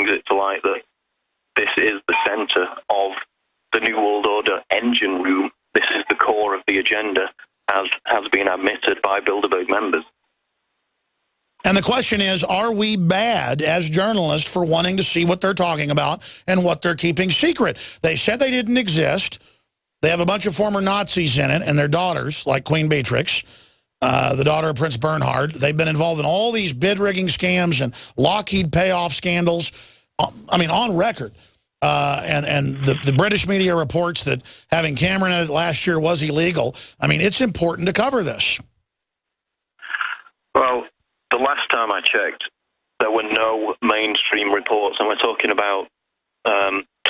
brings it to light that this is the center of the New World Order engine room. This is the core of the agenda, as has been admitted by Bilderberg members. And the question is, are we bad as journalists for wanting to see what they're talking about and what they're keeping secret? They said they didn't exist. They have a bunch of former Nazis in it and their daughters, like Queen Beatrix, the daughter of Prince Bernhard. They've been involved in all these bid rigging scams and Lockheed payoff scandals, I mean, on record. And the British media reports that having Cameron in it last year was illegal. I mean, it's important to cover this. Well, the last time I checked, there were no mainstream reports, and we're talking about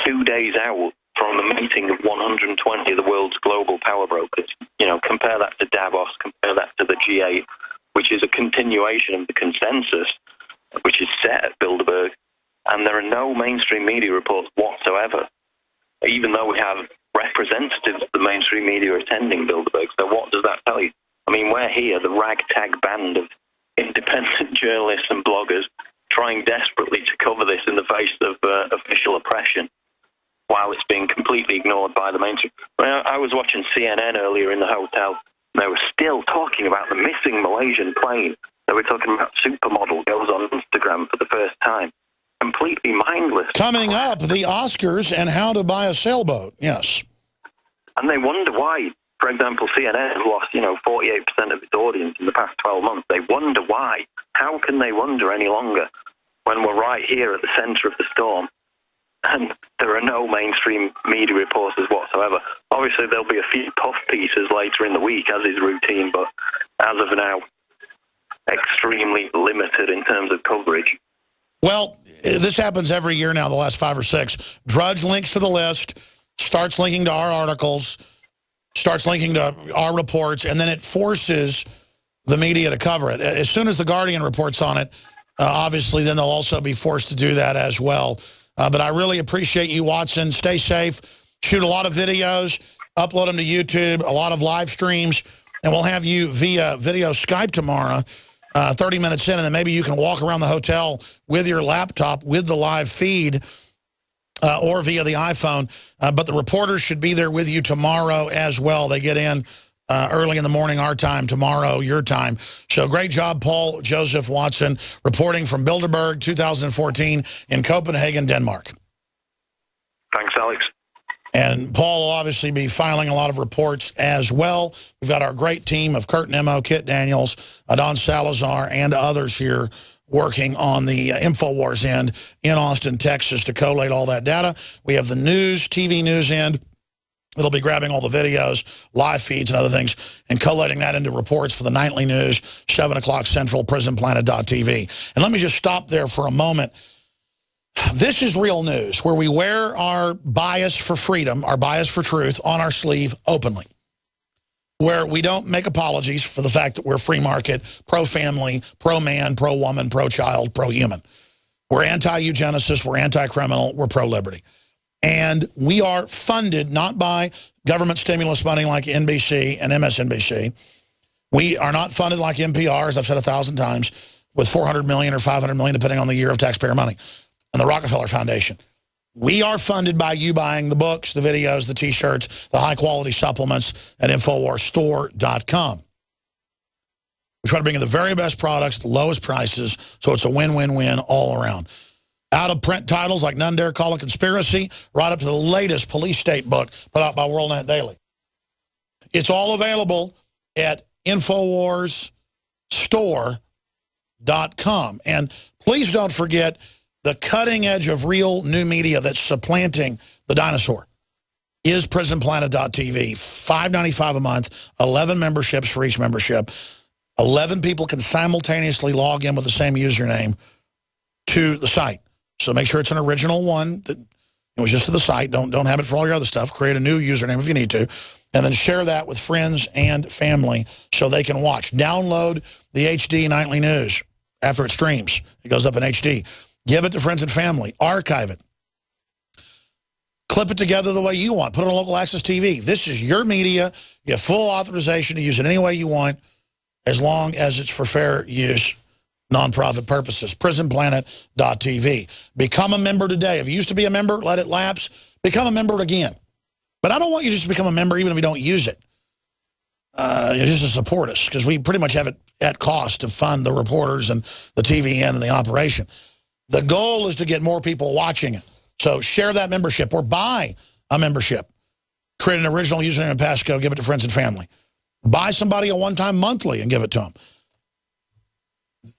2 days out from the meeting of 120 of the world's global power brokers. You know, compare that to Davos, compare that to the G8, which is a continuation of the consensus, which is set at Bilderberg, and there are no mainstream media reports whatsoever, even though we have representatives of the mainstream media attending Bilderberg. So what does that tell you? I mean, we're here, the ragtag band of independent journalists and bloggers, trying desperately to cover this in the face of official oppression, while it's being completely ignored by the mainstream. I was watching CNN earlier in the hotel, and they were still talking about the missing Malaysian plane. They were talking about supermodel goes on Instagram for the first time. Completely mindless. Coming up, the Oscars and how to buy a sailboat, yes. And they wonder why. For example, CNN has lost, 48% of its audience in the past 12 months. They wonder why. How can they wonder any longer when we're right here at the center of the storm? And there are no mainstream media reporters whatsoever. Obviously, there'll be a few puff pieces later in the week, as is routine, but as of now, extremely limited in terms of coverage. Well, this happens every year now, the last 5 or 6. Drudge links to the list, starts linking to our articles, starts linking to our reports, and then it forces the media to cover it. As soon as The Guardian reports on it, obviously, then they'll also be forced to do that as well. But I really appreciate you, Watson. Stay safe. Shoot a lot of videos. Upload them to YouTube, a lot of live streams. And we'll have you via video Skype tomorrow, 30 minutes in, and then maybe you can walk around the hotel with your laptop with the live feed or via the iPhone. But the reporters should be there with you tomorrow as well. They get in early in the morning, our time, tomorrow, your time. So great job, Paul Joseph Watson, reporting from Bilderberg 2014 in Copenhagen, Denmark. Thanks, Alex. And Paul will obviously be filing a lot of reports as well. We've got our great team of Kurt Nemo, Kit Daniels, Adon Salazar, and others here working on the InfoWars end in Austin, Texas, to collate all that data. We have the news, TV news end. It'll be grabbing all the videos, live feeds, and other things, and collating that into reports for the nightly news, 7 o'clock Central, prisonplanet.tv. And let me just stop there for a moment. This is real news, where we wear our bias for freedom, our bias for truth, on our sleeve openly, where we don't make apologies for the fact that we're free market, pro-family, pro-man, pro-woman, pro-child, pro-human. We're anti-eugenicist, we're anti-criminal, we're pro-liberty. And we are funded not by government stimulus money like NBC and MSNBC. We are not funded like NPR, as I've said 1,000 times, with $400 million or $500 million, depending on the year, of taxpayer money, and the Rockefeller Foundation. We are funded by you buying the books, the videos, the T-shirts, the high-quality supplements at InfoWarsStore.com. We try to bring in the very best products, the lowest prices, so it's a win-win-win all around. Out-of-print titles like None Dare Call a Conspiracy, right up to the latest police state book put out by WorldNet Daily. It's all available at InfoWarsStore.com. And please don't forget the cutting edge of real new media that's supplanting the dinosaur is prisonplanet.tv. $5.95 a month, 11 memberships for each membership. 11 people can simultaneously log in with the same username to the site. So make sure it's an original one that it was just to the site. Don't have it for all your other stuff. Create a new username if you need to. And then share that with friends and family so they can watch. Download the HD nightly news after it streams. It goes up in HD. Give it to friends and family. Archive it. Clip it together the way you want. Put it on local access TV. This is your media. You have full authorization to use it any way you want, as long as it's for fair use. nonprofit purposes. prisonplanet.tv. Become a member today. If you used to be a member, let it lapse. Become a member again. But I don't want you just to become a member even if you don't use it. Just to support us, because we pretty much have it at cost to fund the reporters and the TVN and the operation. The goal is to get more people watching it. So share that membership or buy a membership. Create an original username and passcode, give it to friends and family. Buy somebody a one-time monthly and give it to them.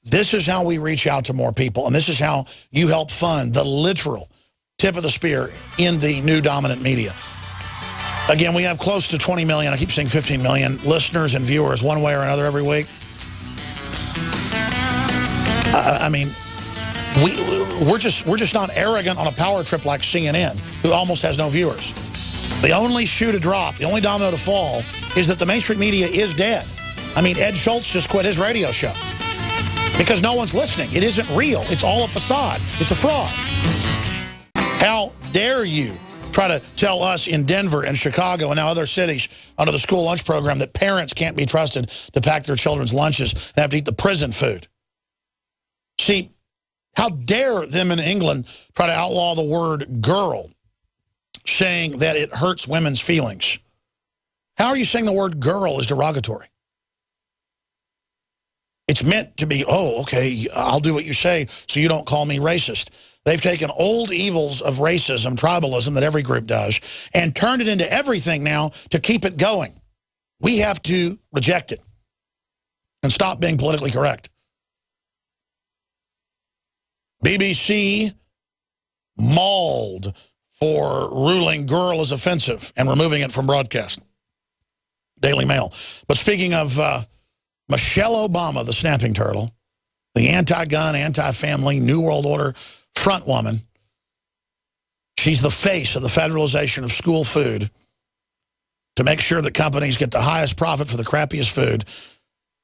This is how we reach out to more people, and this is how you help fund the literal tip of the spear in the new dominant media. Again, we have close to 20 million, I keep saying 15 million, listeners and viewers one way or another every week. I mean, we're just not arrogant on a power trip like CNN, who almost has no viewers. The only shoe to drop, the only domino to fall, is that the mainstream media is dead. I mean, Ed Schultz just quit his radio show because no one's listening. It isn't real. It's all a facade. It's a fraud. How dare you try to tell us in Denver and Chicago and now other cities under the school lunch program that parents can't be trusted to pack their children's lunches and have to eat the prison food. See, how dare them in England try to outlaw the word girl, saying that it hurts women's feelings? How are you saying the word girl is derogatory? It's meant to be, oh, okay, I'll do what you say so you don't call me racist. They've taken old evils of racism, tribalism that every group does, and turned it into everything now to keep it going. We have to reject it and stop being politically correct. BBC mauled for ruling girl is offensive and removing it from broadcast. Daily Mail. But speaking of Michelle Obama, the snapping turtle, the anti-gun, anti-family, New World Order front woman, she's the face of the federalization of school food to make sure that companies get the highest profit for the crappiest food.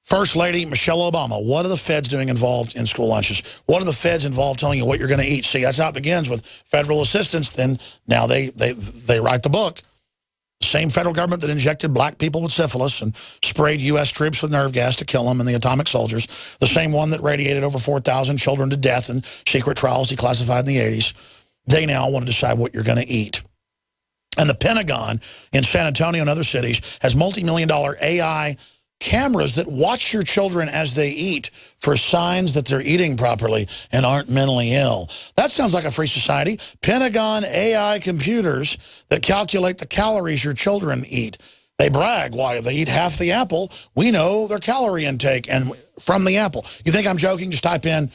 First Lady Michelle Obama, what are the feds doing involved in school lunches? What are the feds involved telling you what you're going to eat? See, that's how it begins, with federal assistance. Then now they write the book. The same federal government that injected black people with syphilis and sprayed U.S. troops with nerve gas to kill them and the atomic soldiers. The same one that radiated over 4,000 children to death in secret trials declassified in the 80s. They now want to decide what you're going to eat. And the Pentagon in San Antonio and other cities has multi-million-dollar AI cameras that watch your children as they eat for signs that they're eating properly and aren't mentally ill. That sounds like a free society. Pentagon AI computers that calculate the calories your children eat. They brag, why, if they eat half the apple, we know their calorie intake and from the apple. You think I'm joking? Just type in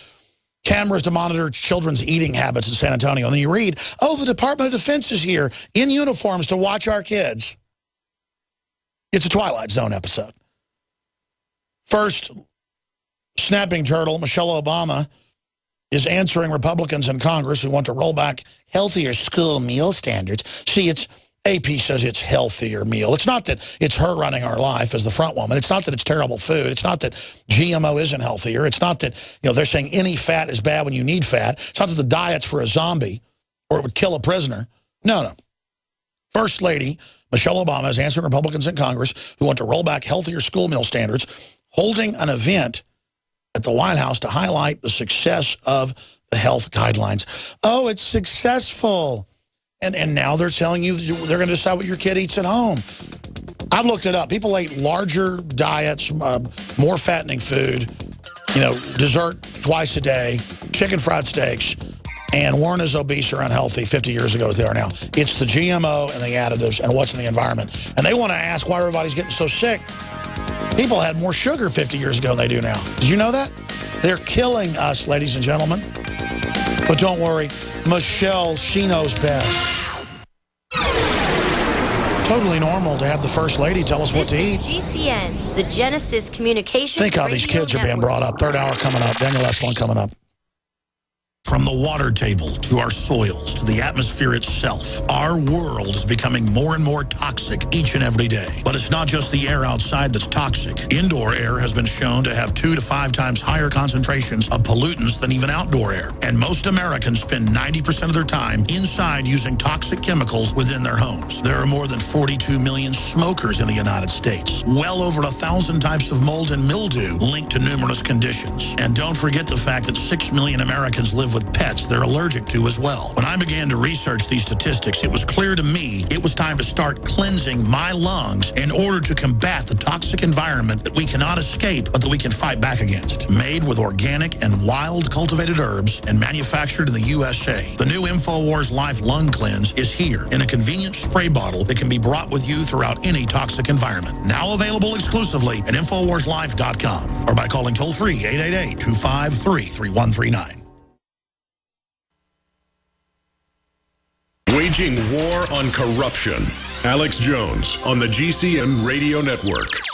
cameras to monitor children's eating habits in San Antonio. And then you read, oh, the Department of Defense is here in uniforms to watch our kids. It's a Twilight Zone episode. First snapping turtle, Michelle Obama, is answering Republicans in Congress who want to roll back healthier school meal standards. See, AP says it's healthier meal. It's not that it's her running our life as the front woman. It's not that it's terrible food. It's not that GMO isn't healthier. It's not that, you know, they're saying any fat is bad when you need fat. It's not that the diet's for a zombie or it would kill a prisoner. No. First Lady Michelle Obama is answering Republicans in Congress who want to roll back healthier school meal standards, holding an event at the White House to highlight the success of the health guidelines. Oh, it's successful. And now they're telling you they're going to decide what your kid eats at home. I've looked it up. People ate larger diets, more fattening food, you know, dessert twice a day, chicken fried steaks, and weren't as obese or unhealthy 50 years ago as they are now. It's the GMO and the additives and what's in the environment. And they want to ask why everybody's getting so sick. People had more sugar 50 years ago than they do now. Did you know that? They're killing us, ladies and gentlemen. But don't worry, Michelle, she knows best. Totally normal to have the First Lady tell us what to eat. GCN, the Genesis Communications Think how these kids are being brought up. Third hour coming up. Daniel Estlin coming up. From the water table to our soils to the atmosphere itself, our world is becoming more and more toxic each and every day. But it's not just the air outside that's toxic. Indoor air has been shown to have 2 to 5 times higher concentrations of pollutants than even outdoor air. And most Americans spend 90% of their time inside using toxic chemicals within their homes. There are more than 42 million smokers in the United States. Well over 1,000 types of mold and mildew linked to numerous conditions. And don't forget the fact that 6 million Americans live with pets they're allergic to as well. When I began to research these statistics, it was clear to me it was time to start cleansing my lungs in order to combat the toxic environment that we cannot escape, but that we can fight back against. Made with organic and wild cultivated herbs and manufactured in the USA, the new InfoWars Life Lung Cleanse is here in a convenient spray bottle that can be brought with you throughout any toxic environment. Now available exclusively at InfoWarsLife.com or by calling toll-free 888-253-3139. Waging war on corruption. Alex Jones on the GCN Radio Network.